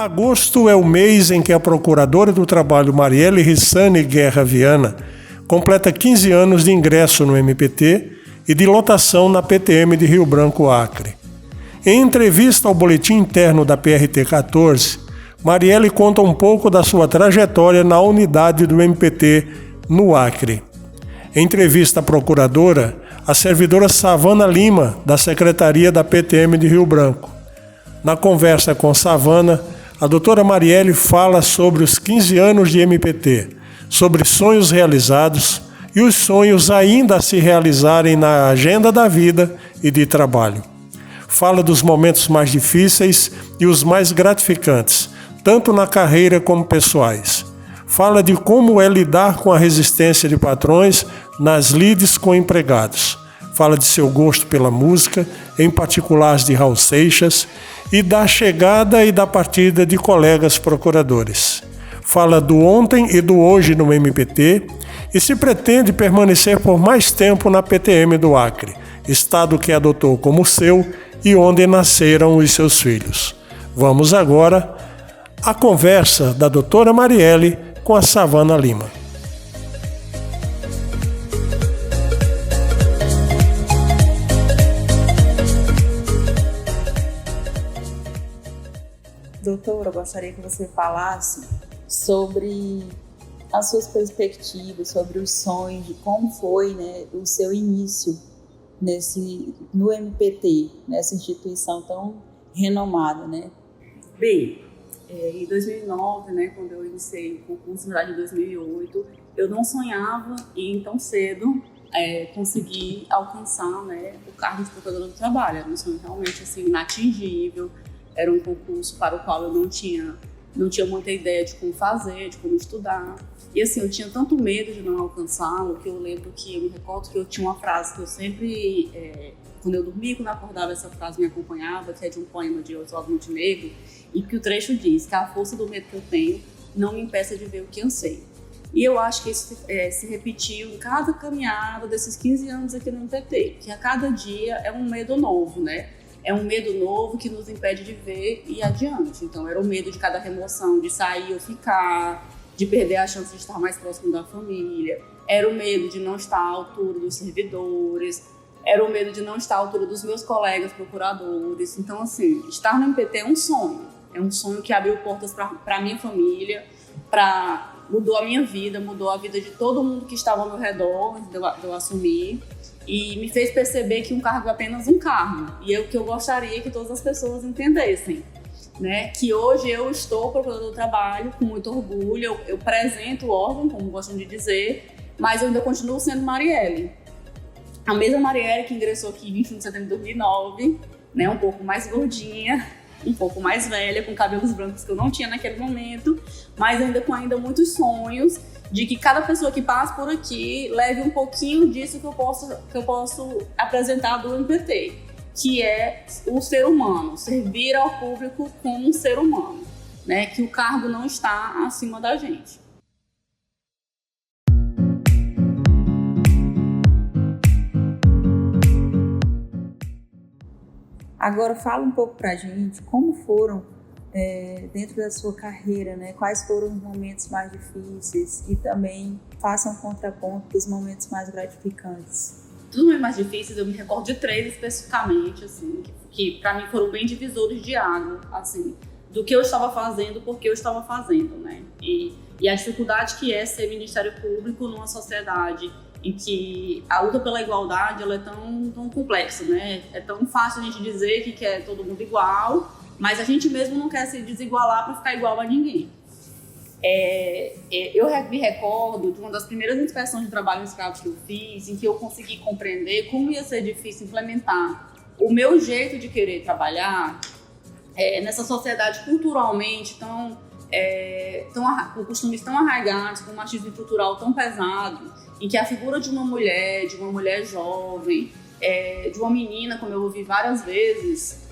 Agosto é o mês em que a Procuradora do Trabalho Marielle Rissane Guerra Viana completa 15 anos de ingresso no MPT e de lotação na PTM de Rio Branco, Acre. Em entrevista ao boletim interno da PRT 14, Marielle conta um pouco da sua trajetória na unidade do MPT no Acre. Em entrevista à procuradora, a servidora Savana Lima, da Secretaria da PTM de Rio Branco. Na conversa com Savana, a doutora Marielle fala sobre os 15 anos de MPT, sobre sonhos realizados e os sonhos ainda a se realizarem na agenda da vida e de trabalho. Fala dos momentos mais difíceis e os mais gratificantes, tanto na carreira como pessoais. Fala de como é lidar com a resistência de patrões nas lides com empregados. Fala de seu gosto pela música, em particular de Raul Seixas, e da chegada e da partida de colegas procuradores. Fala do ontem e do hoje no MPT e se pretende permanecer por mais tempo na PTM do Acre, estado que adotou como seu e onde nasceram os seus filhos. Vamos agora à conversa da doutora Marielle com a Savana Lima. Doutora, eu gostaria que você falasse sobre as suas perspectivas, sobre os sonhos, de como foi, né, o seu início no MPT, nessa instituição tão renomada, né? Bem, em 2009, né, quando eu iniciei o concurso, na verdade em 2008, eu não sonhava em tão cedo conseguir alcançar, né, o cargo de procuradora do trabalho. Era um sonho realmente assim, inatingível. Era um concurso para o qual eu não tinha muita ideia de como fazer, de como estudar. E assim, eu tinha tanto medo de não alcançá-lo, que eu lembro que eu me recordo que eu tinha uma frase que eu sempre, quando eu dormia, quando eu acordava, essa frase me acompanhava, que é de um poema de Oswaldo Montenegro, e que o trecho diz que a força do medo que eu tenho não me impeça de ver o que anseio. E eu acho que isso se repetiu em cada caminhada desses 15 anos aqui no MPT, que a cada dia é um medo novo, né? É um medo novo que nos impede de ver e ir adiante. Então, era o medo de cada remoção, de sair ou ficar, de perder a chance de estar mais próximo da família. Era o medo de não estar à altura dos servidores. Era o medo de não estar à altura dos meus colegas procuradores. Então, assim, estar no MPT é um sonho. É um sonho que abriu portas para a minha família, mudou a minha vida, mudou a vida de todo mundo que estava ao meu redor, de eu assumir. E me fez perceber que um cargo é apenas um cargo. E é o que eu gostaria que todas as pessoas entendessem, né? Que hoje eu estou procuradora do trabalho com muito orgulho, eu represento o órgão, como gostam de dizer, mas eu ainda continuo sendo Marielle. A mesma Marielle que ingressou aqui em 21 de setembro de 2009, né? Um pouco mais gordinha, um pouco mais velha, com cabelos brancos que eu não tinha naquele momento, mas ainda com muitos sonhos, de que cada pessoa que passa por aqui leve um pouquinho disso que eu posso apresentar do MPT, que é o ser humano, servir ao público como um ser humano, né? Que o cargo não está acima da gente. Agora fala um pouco pra gente como foram dentro da sua carreira, né? Quais foram os momentos mais difíceis e também faça um contraponto dos momentos mais gratificantes. Dos momentos mais difíceis, eu me recordo de 3 especificamente, assim, que para mim foram bem divisores de água, assim, do que eu estava fazendo, porque eu estava fazendo, né? E a dificuldade que é ser Ministério Público numa sociedade em que a luta pela igualdade ela é tão complexa, né? É tão fácil a gente dizer que quer todo mundo igual, mas a gente mesmo não quer se desigualar para ficar igual a ninguém. Eu me recordo de uma das primeiras inspeções de trabalho escravo que eu fiz, em que eu consegui compreender como ia ser difícil implementar o meu jeito de querer trabalhar nessa sociedade culturalmente com costumes tão arraigados, com um machismo estrutural tão pesado, em que a figura de uma mulher jovem, de uma menina, como eu ouvi várias vezes,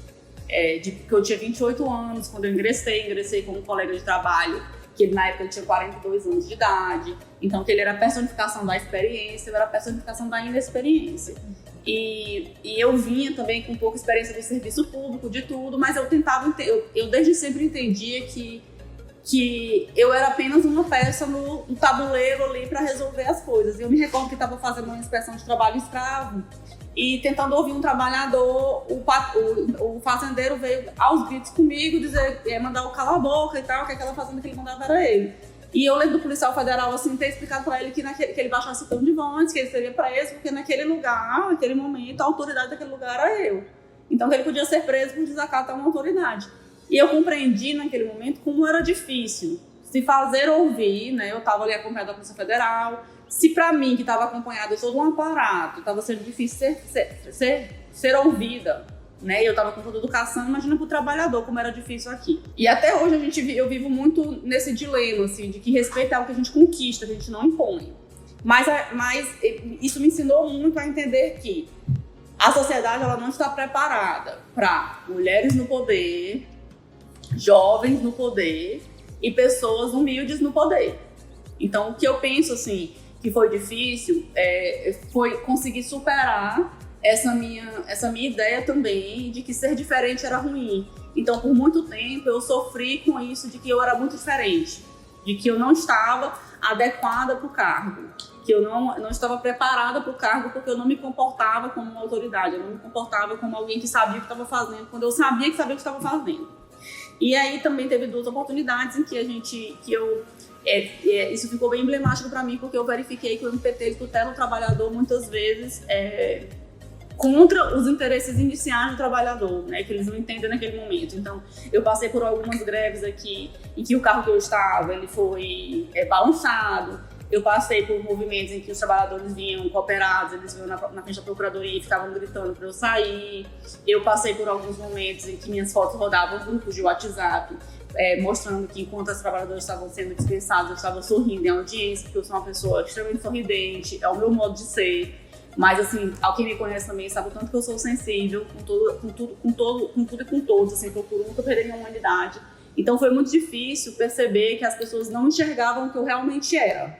que eu tinha 28 anos, quando eu ingressei como colega de trabalho, que ele, na época ele tinha 42 anos de idade, então que ele era a personificação da experiência, eu era a personificação da inexperiência. E eu vinha também com pouca experiência do serviço público, de tudo, mas eu tentava, eu desde sempre entendia que eu era apenas uma peça no tabuleiro ali para resolver as coisas. Eu me recordo que estava fazendo uma inspeção de trabalho escravo e tentando ouvir um trabalhador, o fazendeiro veio aos gritos comigo, mandar o calar a boca e tal, que aquela fazenda que ele mandava era ele. E eu lembro do policial federal assim, ter explicado para ele que ele baixasse o tom de voz, que ele seria preso, porque naquele lugar, naquele momento, a autoridade daquele lugar era eu. Então que ele podia ser preso por desacato a uma autoridade. E eu compreendi naquele momento como era difícil se fazer ouvir, né? Eu estava ali acompanhada da Polícia Federal. Se para mim, que estava acompanhada de todo um aparato, estava sendo difícil ser ouvida, né? E eu estava com toda a educação, imagina para o trabalhador como era difícil aqui. E até hoje eu vivo muito nesse dilema, assim, de que respeito é algo que a gente conquista, que a gente não impõe. Mas isso me ensinou muito a entender que a sociedade ela não está preparada para mulheres no poder, jovens no poder e pessoas humildes no poder. Então, o que eu penso, assim, que foi difícil, foi conseguir superar essa minha ideia também de que ser diferente era ruim. Então, por muito tempo, eu sofri com isso de que eu era muito diferente, de que eu não estava adequada para o cargo, que eu não estava preparada para o cargo porque eu não me comportava como uma autoridade, eu não me comportava como alguém que sabia o que estava fazendo, quando eu sabia que sabia o que estava fazendo. E aí também teve 2 oportunidades em que isso ficou bem emblemático para mim, porque eu verifiquei que o MPT ele tutela o trabalhador muitas vezes contra os interesses iniciais do trabalhador, né, que eles não entendem naquele momento. Então, eu passei por algumas greves aqui em que o carro que eu estava ele foi balançado. Eu passei por movimentos em que os trabalhadores vinham cooperados, eles vinham na frente da procuradoria e ficavam gritando para eu sair. Eu passei por alguns momentos em que minhas fotos rodavam em grupos de WhatsApp, mostrando que enquanto os trabalhadores estavam sendo dispensados, eu estava sorrindo em audiência, porque eu sou uma pessoa extremamente sorridente, é o meu modo de ser. Mas, assim, quem me conhece também sabe o tanto que eu sou sensível com tudo e com todos, assim, procuro nunca perder minha humanidade. Então, foi muito difícil perceber que as pessoas não enxergavam o que eu realmente era,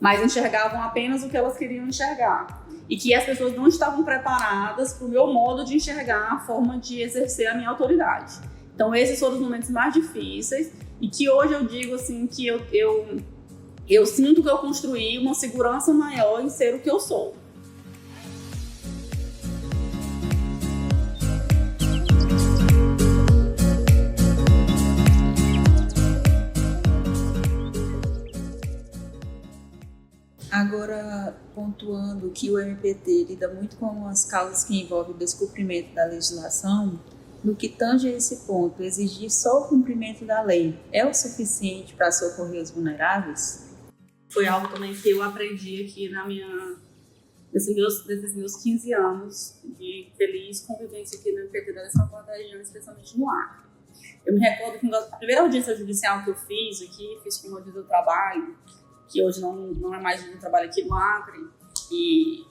mas enxergavam apenas o que elas queriam enxergar. E que as pessoas não estavam preparadas para o meu modo de enxergar a forma de exercer a minha autoridade. Então, esses foram os momentos mais difíceis e que hoje eu digo, assim, que eu sinto que eu construí uma segurança maior em ser o que eu sou. Agora, pontuando que o MPT lida muito com as causas que envolvem o descumprimento da legislação, no que tange a esse ponto, exigir só o cumprimento da lei é o suficiente para socorrer os vulneráveis? Foi algo também que eu aprendi aqui nesses meus 15 anos de feliz convivência aqui no MPT dessa parte da região, especialmente no Acre. Eu me recordo que a primeira audiência judicial que eu fiz aqui, fiz com o Rodrigo do Trabalho, que hoje não é mais um trabalho aqui no Acre, e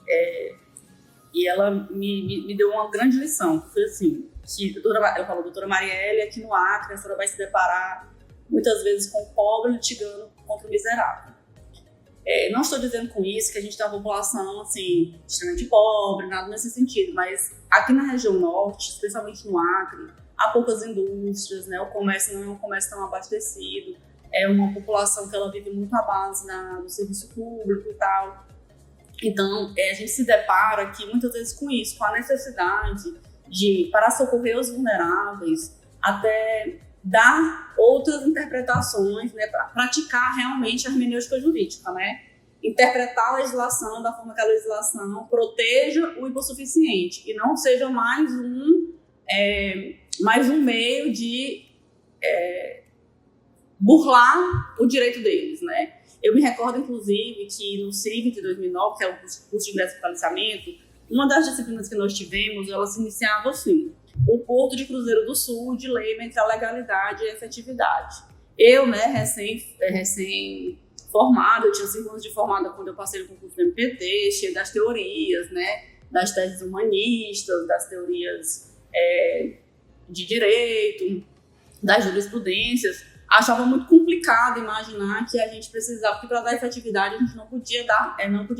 ela me deu uma grande lição, que foi assim, que eu falo, doutora Marielle, aqui no Acre, a senhora vai se deparar muitas vezes com o pobre litigando contra o miserável. Não estou dizendo com isso que a gente tem uma população assim, extremamente pobre, nada nesse sentido, mas aqui na região norte, especialmente no Acre, há poucas indústrias, né? O comércio não é um comércio tão abastecido, é uma população que ela vive muito à base do serviço público e tal. Então, a gente se depara aqui muitas vezes com isso, com a necessidade para socorrer os vulneráveis, até dar outras interpretações, né, para praticar realmente a hermenêutica jurídica, né? Interpretar a legislação da forma que a legislação proteja o hipossuficiente e não seja mais um meio de burlar o direito deles, né? Eu me recordo, inclusive, que no CIV de 2009, que é o curso de ingresso e fortalecimento, uma das disciplinas que nós tivemos, ela se iniciava assim: o Porto de Cruzeiro do Sul, dilema entre a legalidade e a efetividade. Eu, né, recém-formada, eu tinha 5 anos de formada quando eu passei no concurso do MPT, cheio das teorias, né, das teses humanistas, das teorias de direito, das jurisprudências, achava muito complicado complicado imaginar que a gente precisava, porque para dar efetividade a gente não podia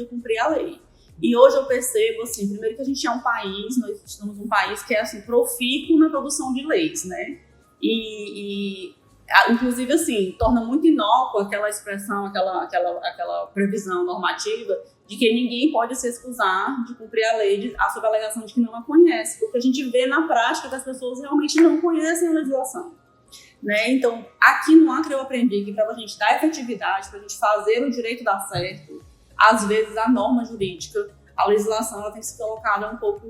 cumprir a lei. E hoje eu percebo, assim, primeiro que a gente é um país, nós estamos um país que é, assim, profícuo na produção de leis, né? Inclusive, assim, torna muito inócua aquela expressão, aquela previsão normativa de que ninguém pode se excusar de cumprir a lei sob a alegação de que não a conhece, porque a gente vê na prática que as pessoas realmente não conhecem a legislação. Né? Então, aqui no Acre eu aprendi que para a gente dar efetividade, para a gente fazer o direito dar certo, às vezes a norma jurídica, a legislação, ela tem que ser colocada um pouco,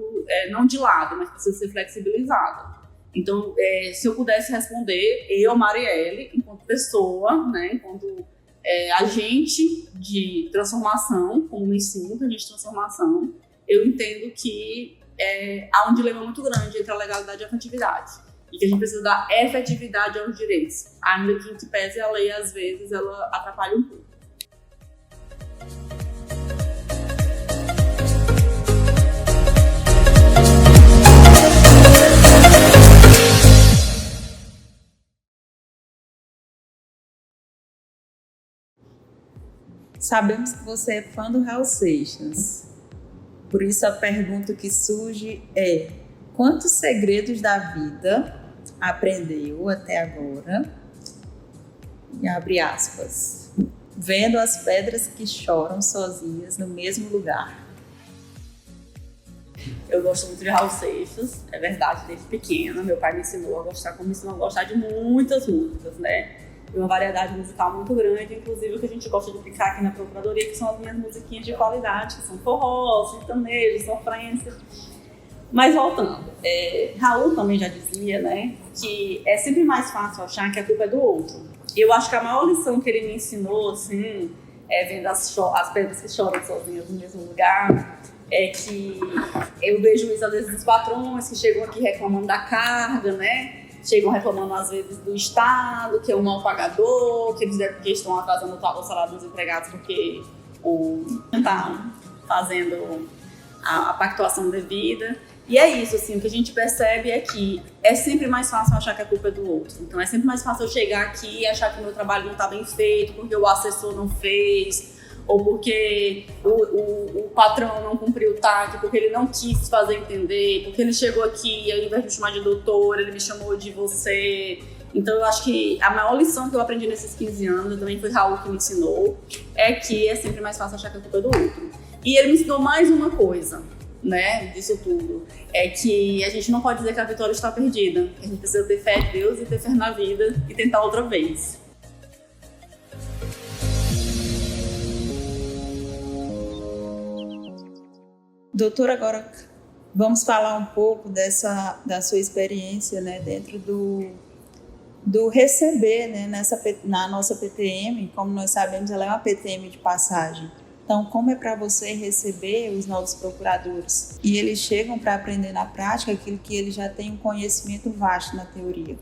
não de lado, mas precisa ser flexibilizada. Então, se eu pudesse responder, eu, Marielle, enquanto pessoa, né, enquanto agente de transformação, como me sinto, agente de transformação, eu entendo que há um dilema muito grande entre a legalidade e a efetividade. E que a gente precisa dar efetividade aos direitos, ainda que, em que pese a lei, às vezes, ela atrapalha um pouco. Sabemos que você é fã do Raul Seixas. Por isso a pergunta que surge é: quantos segredos da vida aprendeu até agora? E abre aspas. Vendo as pedras que choram sozinhas no mesmo lugar. Eu gosto muito de Raul Seixas, é verdade, desde pequena. Meu pai me ensinou a gostar, como me ensinou a gostar de muitas músicas, né? E uma variedade musical muito grande, inclusive o que a gente gosta de brincar aqui na Procuradoria, que são as minhas musiquinhas de qualidade, que são forró, sertanejo, sofrência. Mas voltando, Raul também já dizia, né, que é sempre mais fácil achar que a culpa é do outro. E eu acho que a maior lição que ele me ensinou, assim, vendo as pedras que choram sozinhas no mesmo lugar, é que eu vejo isso às vezes dos patrões que chegam aqui reclamando da carga, né? Chegam reclamando às vezes do Estado, que é um mal pagador, que eles estão atrasando o salário dos empregados porque não está fazendo a pactuação devida. E é isso, assim, o que a gente percebe é que é sempre mais fácil achar que a culpa é do outro. Então é sempre mais fácil eu chegar aqui e achar que o meu trabalho não está bem feito, porque o assessor não fez, ou porque o patrão não cumpriu o TAC, porque ele não quis fazer entender, porque ele chegou aqui e ao invés de me chamar de doutor, ele me chamou de você. Então eu acho que a maior lição que eu aprendi nesses 15 anos, também foi Raul que me ensinou, é que é sempre mais fácil achar que a culpa é do outro. E ele me ensinou mais uma coisa, né, disso tudo, é que a gente não pode dizer que a vitória está perdida, que a gente precisa ter fé em Deus e ter fé na vida e tentar outra vez. Doutora, agora vamos falar um pouco da sua experiência, né, dentro do receber, né, na nossa PTM. Como nós sabemos, ela é uma PTM de passagem. Então, como é para você receber os novos procuradores? E eles chegam para aprender na prática aquilo que eles já têm um conhecimento vasto na teoria.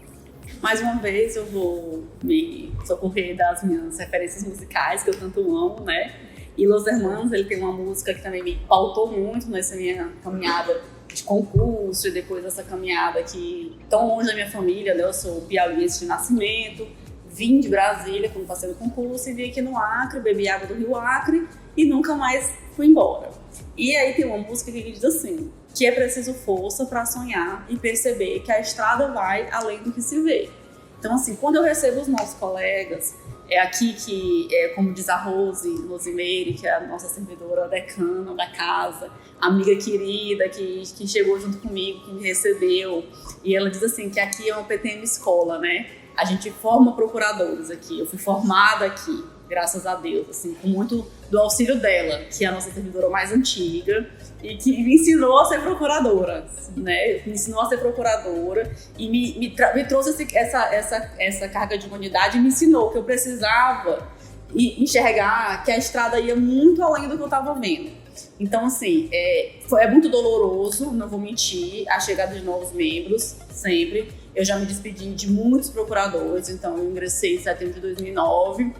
Mais uma vez, eu vou me socorrer das minhas referências musicais, que eu tanto amo, né? E Los Hermanos, ele tem uma música que também me pautou muito nessa minha caminhada de concurso e depois dessa caminhada aqui tão longe da minha família, né? Eu sou piauiense de nascimento, vim de Brasília quando passei no concurso e vim aqui no Acre, bebi água do Rio Acre e nunca mais fui embora. E aí tem uma música que diz assim, que é preciso força para sonhar e perceber que a estrada vai além do que se vê. Então, assim, quando eu recebo os nossos colegas, é aqui que, como diz a Rosimeire, que é a nossa servidora decana da casa, amiga querida, que chegou junto comigo, que me recebeu, e ela diz assim, que aqui é uma PTM escola, né? A gente forma procuradores aqui, eu fui formada aqui, graças a Deus, assim, com muito do auxílio dela, que é a nossa servidora mais antiga, e que me ensinou a ser procuradora, né? Me ensinou a ser procuradora e me trouxe essa carga de humanidade e me ensinou que eu precisava enxergar que a estrada ia muito além do que eu estava vendo. Então, assim, é muito doloroso, não vou mentir, a chegada de novos membros, sempre. Eu já me despedi de muitos procuradores, então eu ingressei em setembro de 2009.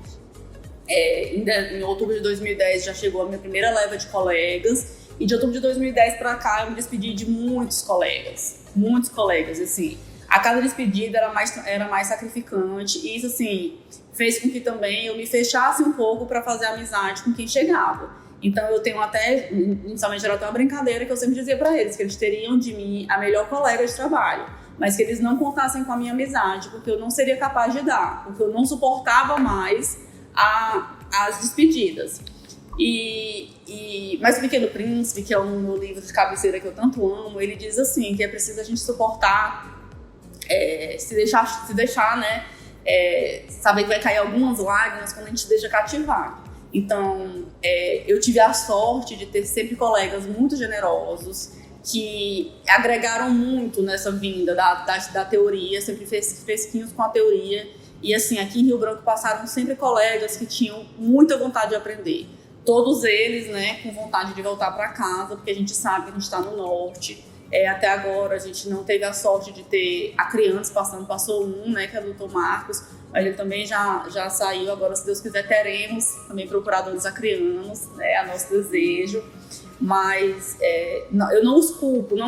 Em outubro de 2010 já chegou a minha primeira leva de colegas. E de outubro de 2010 para cá eu me despedi de muitos colegas, assim. a cada despedida era mais sacrificante, e isso, assim, fez com que também eu me fechasse um pouco para fazer amizade com quem chegava. Então eu tenho até, inicialmente era até uma brincadeira que eu sempre dizia para eles, que eles teriam de mim a melhor colega de trabalho, mas que eles não contassem com a minha amizade, porque eu não seria capaz de dar, porque eu não suportava mais as despedidas. Mas o Pequeno Príncipe, que é um meu livro de cabeceira que eu tanto amo, ele diz assim, que é preciso a gente suportar, se deixar, né, saber que vai cair algumas lágrimas quando a gente se deixa cativar. Então, eu tive a sorte de ter sempre colegas muito generosos, que agregaram muito nessa vinda da teoria, sempre fresquinhos com a teoria. E assim, aqui em Rio Branco passaram sempre colegas que tinham muita vontade de aprender. Todos eles, né, com vontade de voltar para casa, porque a gente sabe que a gente está no norte. Até agora a gente não teve a sorte de ter a criança passou um, né, que é o Dr. Marcos, mas ele também já saiu. Agora, se Deus quiser, teremos também procuradores acrianos, né, é nosso desejo. Mas eu não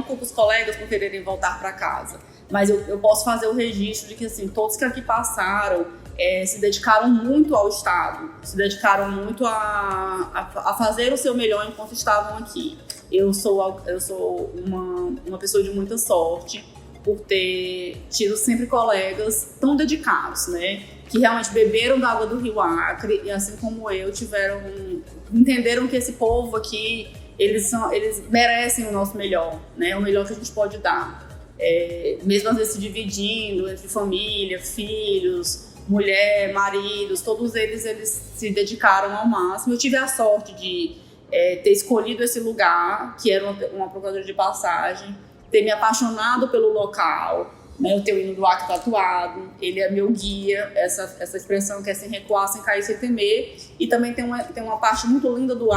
culpo os colegas por quererem voltar para casa, mas eu posso fazer o registro de que, assim, todos que aqui passaram se dedicaram muito ao Estado, se dedicaram muito a fazer o seu melhor enquanto estavam aqui. Eu sou uma pessoa de muita sorte por ter tido sempre colegas tão dedicados, né? Que realmente beberam da água do Rio Acre e, assim como eu, entenderam que esse povo aqui, eles merecem o nosso melhor, né? O melhor que a gente pode dar. Mesmo às vezes se dividindo entre família, filhos, mulher, maridos, todos eles se dedicaram ao máximo. Eu tive a sorte de ter escolhido esse lugar, que era uma procuradora de passagem, ter me apaixonado pelo local, né? Eu tenho o hino do Acre tatuado, ele é meu guia, essa expressão que é sem recuar, sem cair, sem temer. E também tem uma parte muito linda do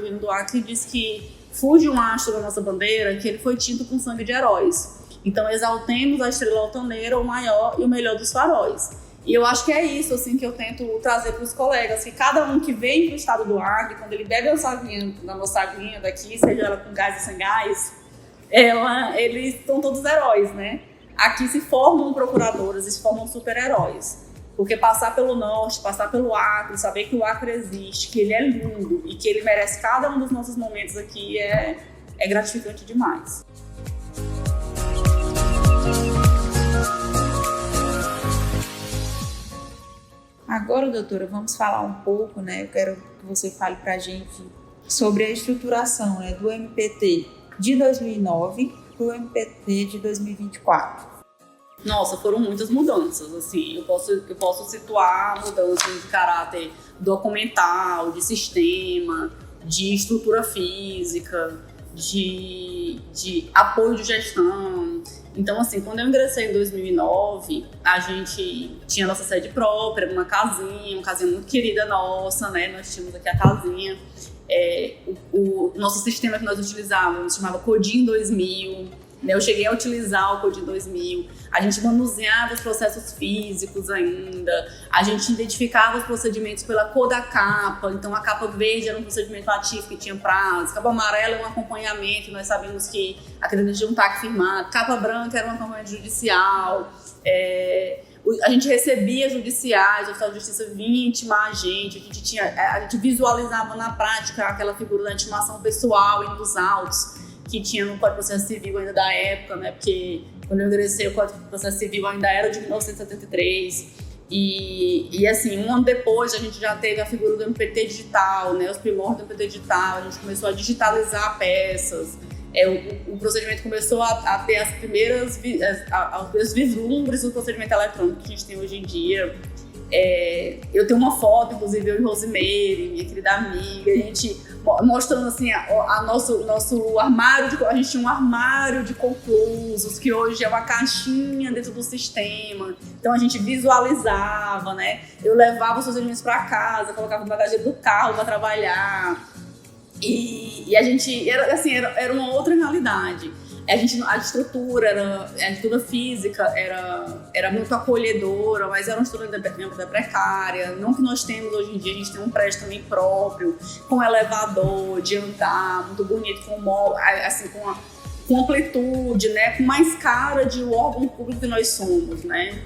hino do Acre, que diz que fuge um astro da nossa bandeira, que ele foi tinto com sangue de heróis. Então exaltemos a estrela altaneira, o maior e o melhor dos faróis. E eu acho que é isso, assim, que eu tento trazer para os colegas, que cada um que vem para o estado do Acre, quando ele bebe na nossa aguinha daqui, seja ela com gás ou sem gás, eles são todos heróis, né? Aqui se formam procuradores e se formam super-heróis. Porque passar pelo norte, passar pelo Acre, saber que o Acre existe, que ele é lindo e que ele merece cada um dos nossos momentos aqui é gratificante demais. Agora, doutora, vamos falar um pouco, né? Eu quero que você fale para a gente sobre a estruturação, né, do MPT de 2009 para o MPT de 2024. Nossa, foram muitas mudanças, assim, eu posso situar mudanças de caráter documental, de sistema, de estrutura física, de apoio de gestão. Então, assim, quando eu ingressei em 2009, a gente tinha nossa sede própria, uma casinha muito querida nossa, né? Nós tínhamos aqui a casinha. O nosso sistema que nós utilizávamos chamava Codin 2000. Né? Eu cheguei a utilizar o Codin 2000. A gente manuseava os processos físicos ainda. A gente identificava os procedimentos pela cor da capa. Então, a capa verde era um procedimento ativo que tinha prazo. A capa amarela era um acompanhamento. Nós sabíamos que a credência de um TAC firmado. Capa branca era um acompanhamento judicial. A gente recebia judiciais, o Oficial de Justiça vinha intimar a gente a gente visualizava na prática aquela figura da intimação pessoal e dos autos que tinha no Código de Processo Civil ainda da época, né? Porque quando eu ingressei, o Código de Processo Civil ainda era de 1973. E assim, um ano depois a gente já teve a figura do MPT digital, né? Os primórdios do MPT digital, a gente começou a digitalizar peças. O procedimento começou a ter os primeiros vislumbres do procedimento eletrônico que a gente tem hoje em dia. Eu tenho uma foto, inclusive, eu e Rosimeire, minha querida amiga, a gente mostrando assim nosso armário, a gente tinha um armário de conclusos, que hoje é uma caixinha dentro do sistema. Então a gente visualizava, né? Eu levava os procedimentos para casa, colocava no bagageiro do carro para trabalhar. E a gente, era uma outra realidade. A estrutura, a estrutura física era muito acolhedora, mas era uma estrutura precária. Não que nós temos hoje em dia, a gente tem um prédio também próprio, com elevador, de andar, muito bonito, com móvel, assim, com amplitude, né, com mais cara de órgão público que nós somos, né,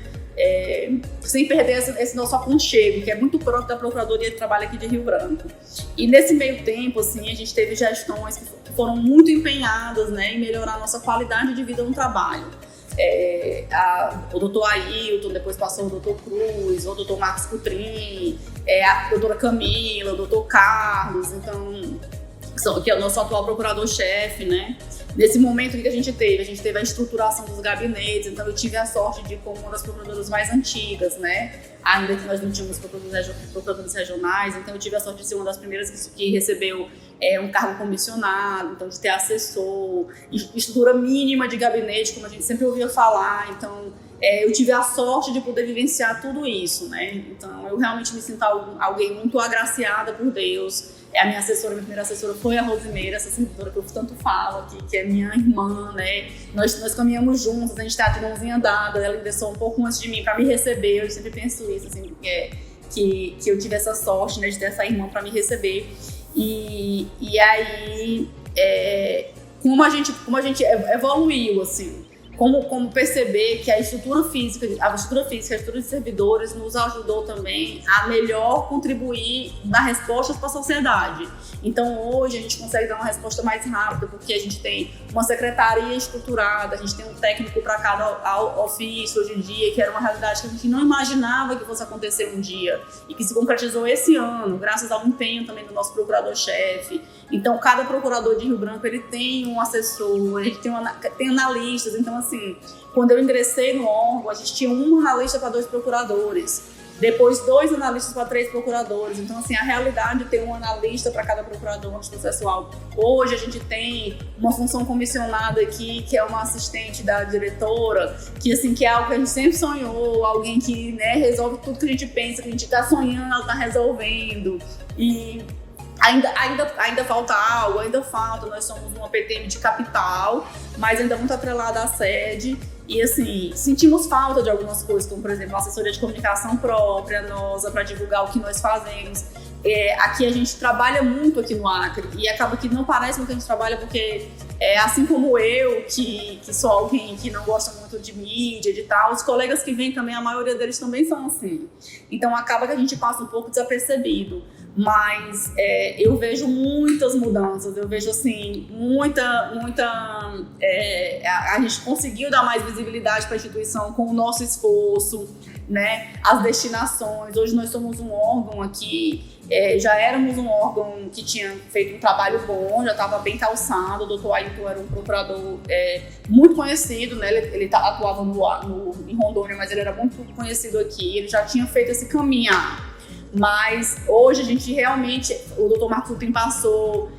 sem perder esse nosso aconchego, que é muito próprio da Procuradoria de Trabalho aqui de Rio Branco. E nesse meio tempo, assim, a gente teve gestões que foram muito empenhadas, né, em melhorar a nossa qualidade de vida no trabalho. O doutor Ailton, depois passou o doutor Cruz, o doutor Marcos Coutrin, a doutora Camila, o doutor Carlos, então, que é o nosso atual procurador-chefe, né? Nesse momento que a gente teve a estruturação dos gabinetes, então eu tive a sorte de ir como uma das procuradoras mais antigas, né? Ainda que nós não tínhamos procuradores regionais, então eu tive a sorte de ser uma das primeiras que recebeu um cargo comissionado, então de ter assessor, estrutura mínima de gabinete, como a gente sempre ouvia falar, então eu tive a sorte de poder vivenciar tudo isso, né? Então eu realmente me sinto alguém muito agraciada por Deus. A minha primeira assessora foi a Rosimeira, essa servidora que eu tanto falo aqui, que é minha irmã, né? Nós caminhamos juntos, a gente tá de mãozinha dada, ela ingressou um pouco antes de mim para me receber, eu sempre penso isso, assim, que eu tive essa sorte, né, de ter essa irmã para me receber. E aí, como a gente evoluiu, assim, como perceber que a estrutura física de servidores nos ajudou também a melhor contribuir na resposta para a sociedade. Então hoje a gente consegue dar uma resposta mais rápida, porque a gente tem uma secretaria estruturada, a gente tem um técnico para cada ofício hoje em dia, que era uma realidade que a gente não imaginava que fosse acontecer um dia e que se concretizou esse ano, graças ao empenho também do nosso procurador-chefe. Então cada procurador de Rio Branco ele tem um assessor, a gente tem analistas, então assim, quando eu ingressei no órgão, a gente tinha um analista para 2 procuradores, depois 2 analistas para 3 procuradores. Então, assim, a realidade é ter um analista para cada procurador processual. Hoje a gente tem uma função comissionada aqui, que é uma assistente da diretora, que, assim, que é algo que a gente sempre sonhou, alguém que, né, resolve tudo que a gente pensa, que a gente está sonhando, ela está resolvendo. E ainda falta algo, nós somos uma PTM de capital, mas ainda muito atrelada à sede. E assim, sentimos falta de algumas coisas, como por exemplo, a assessoria de comunicação própria, nossa, para divulgar o que nós fazemos. Aqui a gente trabalha muito aqui no Acre e acaba que não parece muito que a gente trabalha, porque assim como eu, que sou alguém que não gosta muito de mídia e tal, os colegas que vêm também, a maioria deles também são assim. Então acaba que a gente passa um pouco desapercebido. Mas eu vejo muitas mudanças, eu vejo assim, a gente conseguiu dar mais visibilidade para a instituição com o nosso esforço, né? As destinações, hoje nós somos um órgão aqui, já éramos um órgão que tinha feito um trabalho bom, já estava bem calçado. O doutor Ailton era um procurador muito conhecido, né? Ele atuava em Rondônia, mas ele era muito conhecido aqui, ele já tinha feito esse caminhar. Mas hoje a gente realmente, o doutor Marcos Coutrin passou,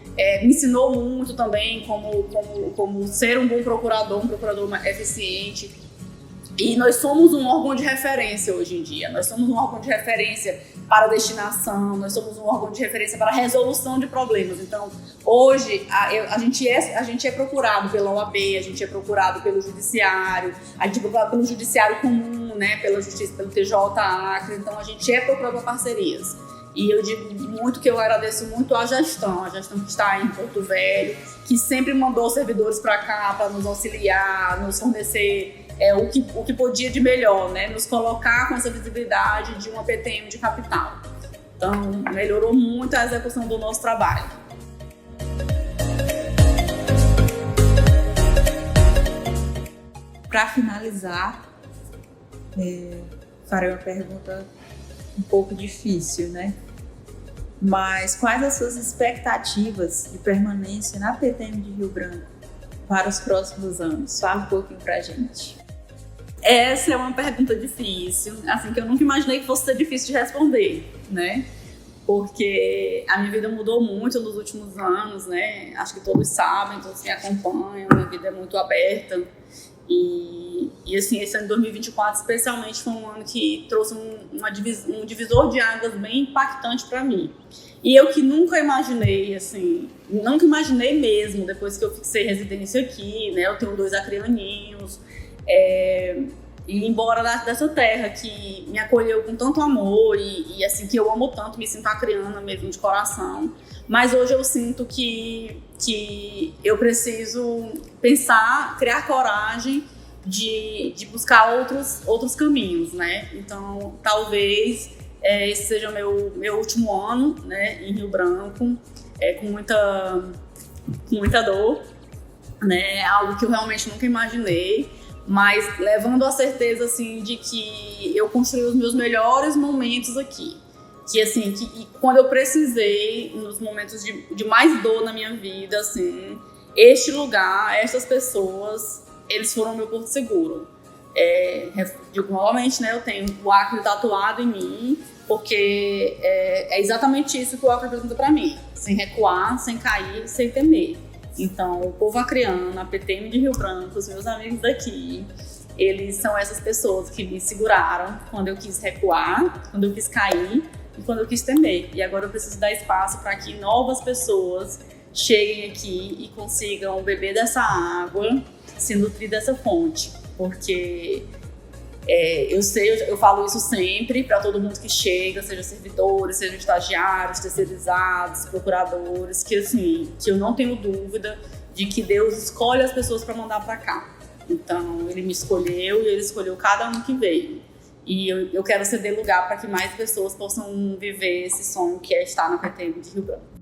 me ensinou muito também como ser um bom procurador, um procurador eficiente. E nós somos um órgão de referência hoje em dia, nós somos um órgão de referência para destinação, nós somos um órgão de referência para resolução de problemas. Então, hoje, a gente é procurado pela OAB, a gente é procurado pelo Judiciário, a gente é procurado pelo Judiciário Comum, né, pela Justiça, pelo TJ Acre, então a gente é procurado por parcerias. E eu digo muito que eu agradeço muito a gestão que está aí em Porto Velho, que sempre mandou servidores para cá para nos auxiliar, nos fornecer o que podia de melhor, né? Nos colocar com essa visibilidade de uma PTM de capital. Então, melhorou muito a execução do nosso trabalho. Para finalizar, farei uma pergunta um pouco difícil, né? Mas quais as suas expectativas de permanência na PTM de Rio Branco para os próximos anos? Fala um pouquinho pra gente. Essa é uma pergunta difícil, assim, que eu nunca imaginei que fosse ser difícil de responder, né? Porque a minha vida mudou muito nos últimos anos, né? Acho que todos sabem, todos me acompanham, minha vida é muito aberta. E assim, esse ano de 2024 especialmente foi um ano que trouxe um divisor de águas bem impactante para mim. E eu que nunca imaginei, assim, nunca imaginei mesmo, depois que eu fixei residência aqui, né? Eu tenho 2 acrianinhos, e ir embora dessa terra que me acolheu com tanto amor e assim, que eu amo tanto, me sinto acriana mesmo de coração. Mas hoje eu sinto que eu preciso pensar, criar coragem de buscar outros caminhos, né? Então, talvez esse seja o meu último ano, né, em Rio Branco, com muita dor, né? Algo que eu realmente nunca imaginei, mas levando a certeza, assim, de que eu construí os meus melhores momentos aqui. E quando eu precisei, nos momentos de mais dor na minha vida, assim, este lugar, essas pessoas, eles foram meu porto seguro. Digo novamente, né, eu tenho o Acre tatuado em mim, porque é exatamente isso que o Acre representa para mim. Sem recuar, sem cair, sem temer. Então, o povo acreano, a PTM de Rio Branco, os meus amigos daqui, eles são essas pessoas que me seguraram quando eu quis recuar, quando eu quis cair e quando eu quis temer. E agora eu preciso dar espaço para que novas pessoas cheguem aqui e consigam beber dessa água, se nutrir dessa fonte. Porque eu falo isso sempre para todo mundo que chega, seja servidores, seja estagiários, terceirizados, procuradores, que eu não tenho dúvida de que Deus escolhe as pessoas para mandar para cá. Então, Ele me escolheu e Ele escolheu cada um que veio. E eu quero ceder lugar para que mais pessoas possam viver esse sonho que é estar na PTM de Rio Branco.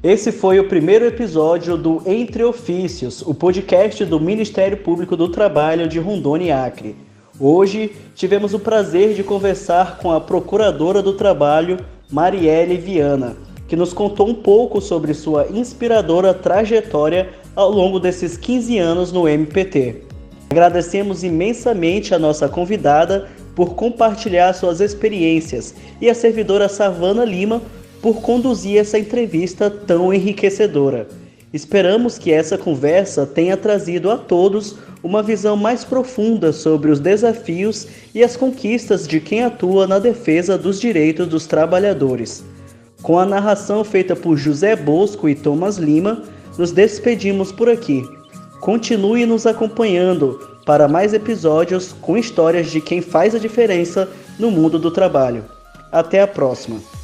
Esse foi o primeiro episódio do Entre Ofícios, o podcast do Ministério Público do Trabalho de Rondônia e Acre. Hoje tivemos o prazer de conversar com a Procuradora do Trabalho, Marielle Viana, que nos contou um pouco sobre sua inspiradora trajetória ao longo desses 15 anos no MPT. Agradecemos imensamente a nossa convidada por compartilhar suas experiências e a servidora Savana Lima por conduzir essa entrevista tão enriquecedora. Esperamos que essa conversa tenha trazido a todos uma visão mais profunda sobre os desafios e as conquistas de quem atua na defesa dos direitos dos trabalhadores. Com a narração feita por José Bosco e Thomas Lima, nos despedimos por aqui. Continue nos acompanhando para mais episódios com histórias de quem faz a diferença no mundo do trabalho. Até a próxima!